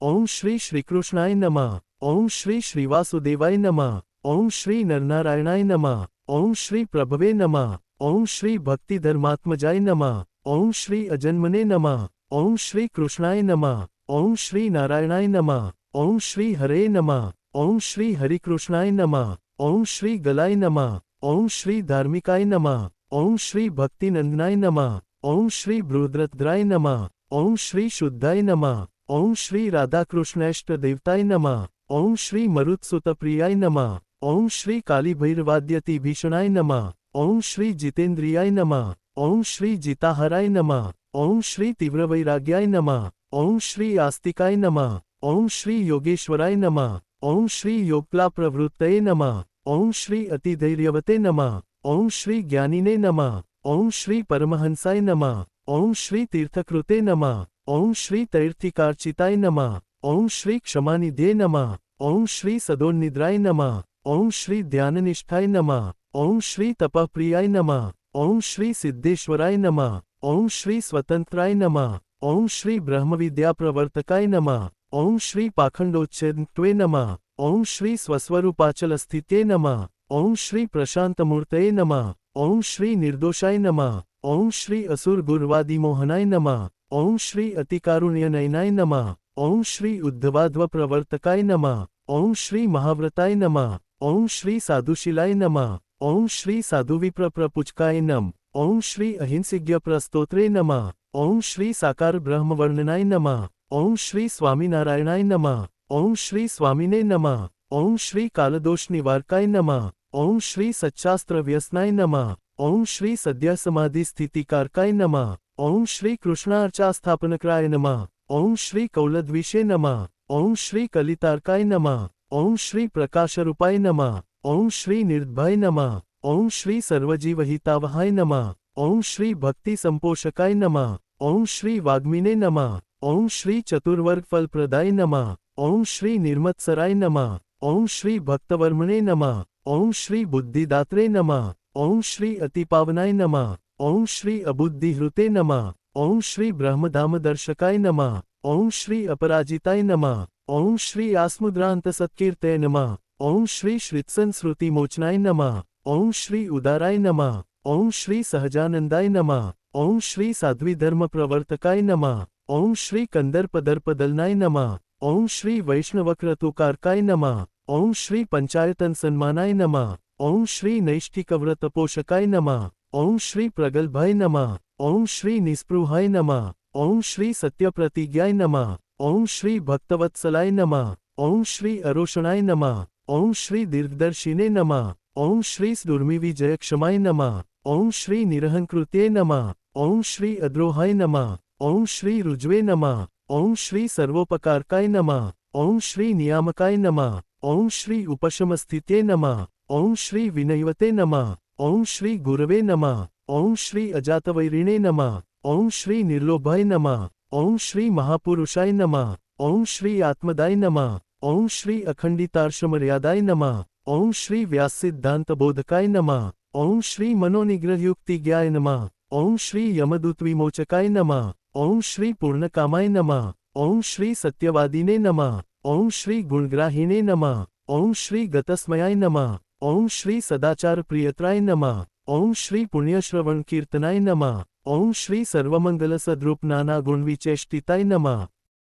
ઓમ શ્રી શ્રીકૃષ્ણાય નમઃ. ઓમ શ્રી શ્રીવાસુદેવાય નમઃ. ઓમ શ્રી નરનારાયણાય નમઃ. ઓમ શ્રી પ્રભવે નમઃ. ઓમ શ્રી ભક્તિધર્માત્મજાય નમઃ. ઓમ શ્રી અજન્મને નમઃ. ઓમ શ્રી કૃષ્ણાય નમઃ. ઓમ શ્રી નારાયણાય નમઃ. ઓમ શ્રી હરે નમઃ. ઓમ શ્રી હરિકૃષ્ણાય નમઃ. ઓમ શ્રી ગલાય નમઃ. ઓમ શ્રી ધાર્મિકાય નમઃ. ઓમ શ્રી ભક્તિનંદનાય નમઃ. ઓમ શ્રી બૃહદ્રથદ્રાય નમઃ. ઓમ શ્રી શુદ્ધાય નમઃ. ઓમ શ્રી રાધાકૃષ્ણેષ્ટ દેવતાય નમઃ. ઓમ શ્રી મરુત્સુતપ્રિયાય નમઃ. ઓમ શ્રી કાલિભૈરવાદ્યતિભીષણાય નમઃ. ઓમ શ્રી જીતેન્દ્રિયાય નમઃ. ઓમ શ્રી જીતાહરાય નમઃ. ઓમ શ્રી તીવ્રવૈરાગ્યાય નમઃ. ઓમ શ્રી આસ્તિકાય નમઃ. ઓમ શ્રી યોગેશ્વરાય નમઃ. ઓમ શ્રી યોગક્લાપ્રવૃત્તયે નમઃ. ઓમ શ્રી અતિધૈર્યવતે નમઃ. ઓમ શ્રી જ્ઞાનિને નમઃ. ઓમ શ્રી પરમહંસાય નમઃ. ઓમ શ્રી તીર્થકૃતે નમઃ. ઓમ શ્રી તૈર્થિકાર્ચિતાય નમઃ. ઓમ શ્રી ક્ષમાનિધે નમઃ. ઓમ શ્રી સદોન્નિદ્રાય નમઃ. ઓમ શ્રી ધ્યાનનિષ્ઠાય નમઃ. ઓમ શ્રી તપઃપ્રિયાય નમઃ. ઓમ શ્રી સિદ્ધેશ્વરાય નમઃ. ઓમ શ્રી સ્વતંત્રાય નમઃ. ઓમ શ્રી બ્રહ્મવિદ્યાપ્રવર્તકાય નમઃ. ઓમ શ્રી પાખંડોચ્છેદત્વે નમઃ. ઓમ શ્રી સ્વસ્વરૂપાચલસ્થિત્યે નમઃ. ઓમ શ્રી પ્રશાંતમૂર્તયે નમઃ. ઓમ શ્રી નિર્દોષાય નમઃ. ઓમ શ્રી અસુરગુર્વાદિમોહનાય નમઃ. ઓમ શ્રી અતિકારુણ્યનયનાય નમઃ. ઓમ શ્રી ઉદ્ધવાધ્વપ્રવર્તકાય નમઃ. ઓમ શ્રી મહાવ્રતાય નમઃ. ઓમ શ્રી સાધુશીલાય નમઃ. ઓમ શ્રી સાધુવિપ્રપ્રપુચકાય નમઃ. ઓમ શ્રી અહિંસિજ્ઞપ્રસ્તોત્રે નમઃ. ઓમ શ્રી સાકાર બ્રહ્મવર્ણનાય નમઃ. ઓમ શ્રી સ્વામિનારાયણાય નમઃ. ઓમ શ્રી સ્વામિને નમઃ. ઓમ શ્રી કાલદોષનિવારકાય નમઃ. ઓમ શ્રી સચ્ચાસ્ત્રવ્યસનાય નમઃ. ઓમ શ્રી સદ્યસમાધિસ્થિતિકારકાય નમઃ. ઓમ શ્રી કૃષ્ણાર્ચાસ્થાપનક્રાય નમઃ. ઓમ શ્રી કૌલદ્વિષે નમઃ. ઓમ શ્રી કલિતાર્કાય નમઃ. ઓમ શ્રી પ્રકાશરૂપાય નમઃ. ઓમ શ્રી નિર્ભય નમઃ. ઓમ શ્રી સર્વજીવહિતાવહાય નમઃ. ઓમ શ્રી ભક્તિ સંપોષકાય નમઃ. ઓમ શ્રી વાગ્મીને નમઃ. ઓમ શ્રી ચતુર્વર્ગફલપ્રદાય નમઃ. ઓમ શ્રી નિર્મત્સરાય નમઃ. ઓમ શ્રી ભક્તવર્મણે નમઃ. ઓમ શ્રી બુદ્ધિદાત્રે નમઃ. ઓમ શ્રી અતિપાવનાય નમઃ. ઓમ શ્રી અબુદ્ધિહૃતે નમઃ. ઓમ શ્રી બ્રહ્મધામદર્શકાય નમઃ. ઓમ શ્રી અપરાજિતાય નમઃ. ઓમ શ્રી આસ્મુદ્રાંતસત્કીર્તય નમઃ. ઓમ શ્રી શ્રિત્સંસ્મૃતિમોચનાય નમઃ. ઓમ શ્રી ઉદારાય નમઃ. ઓમ શ્રી સહજાનંદાય નમઃ. ઓમ શ્રી સાધ્વીધર્મપ્રવર્તકાય નમઃ. ઓમ શ્રી કંદર્પદર્પદલનાય નમઃ. ઓમ શ્રી વૈષ્ણવક્રતુકાર્કાય નમઃ. ઓમ શ્રી પંચાયતન સન્માનાય નમઃ. ઓમ શ્રી નૈષ્ઠિકવ્રતપોષકાય નમઃ. ઓમ શ્રી પ્રગલ્ભાય નમઃ. ઓમ શ્રી નિસ્પૃહાય નમઃ. ઓમ શ્રી સત્યપ્રતિજ્ઞાય નમઃ. ઓમ શ્રી ભક્તવત્સલાય નમઃ. ઓમ શ્રી અરોષણાય નમઃ. ઓમ શ્રી દીર્ઘદર્શિને નમઃ. ઓમ શ્રી દુર્મિવિજયક્ષમાય નમઃ. ઓમ શ્રી નિરહંકૃત્યે નમઃ. ઓમ શ્રી અદ્રોહાય નમઃ. ઓમ શ્રી રુજવે નમઃ. ઓમ શ્રી સર્વોપકારકાય નમઃ. ઓમ શ્રી નિયામકાય નમઃ. ઓમ શ્રી ઉપશમસ્થિત્યે નમઃ. ઓમ શ્રી વિનયવતે નમઃ. ઓમ શ્રી ગુરવે નમઃ. ઓમ શ્રી અજાતવૈરિણે નમઃ. ઓમ શ્રી નિર્લોભાય નમઃ. ઓમ શ્રી મહાપુરુષાય નમઃ. ઓમ શ્રી આત્મદાય નમઃ. ઓમ શ્રી અખંડિતાર્ષમર્યાદાય નમઃ. ઓમ શ્રી વ્યાસસિદ્ધાંતબોધકાય નમઃ. ઓમ શ્રી મનોનિગ્રહયુક્તિજ્ઞાય નમઃ. ઓમ શ્રી યમદૂતવિમોચકાય નમઃ. ઓમ શ્રી પૂર્ણકામાય નમઃ. ઓમ શ્રી સત્યવાદિને નમઃ. ઓમ શ્રી ગુણગ્રાહિને નમઃ. ઓમ શ્રી ગતસ્મયાય નમઃ. ઓમ શ્રી સદાચારપ્રિયત્રાય નમઃ. ઓમ શ્રી પુણ્યશ્રવણકીર્તનાય નમઃ. ઓમ શ્રી સર્વમંગલસદ્રૂપ નાના ગુણવિચેષ્ટિતાય નમઃ.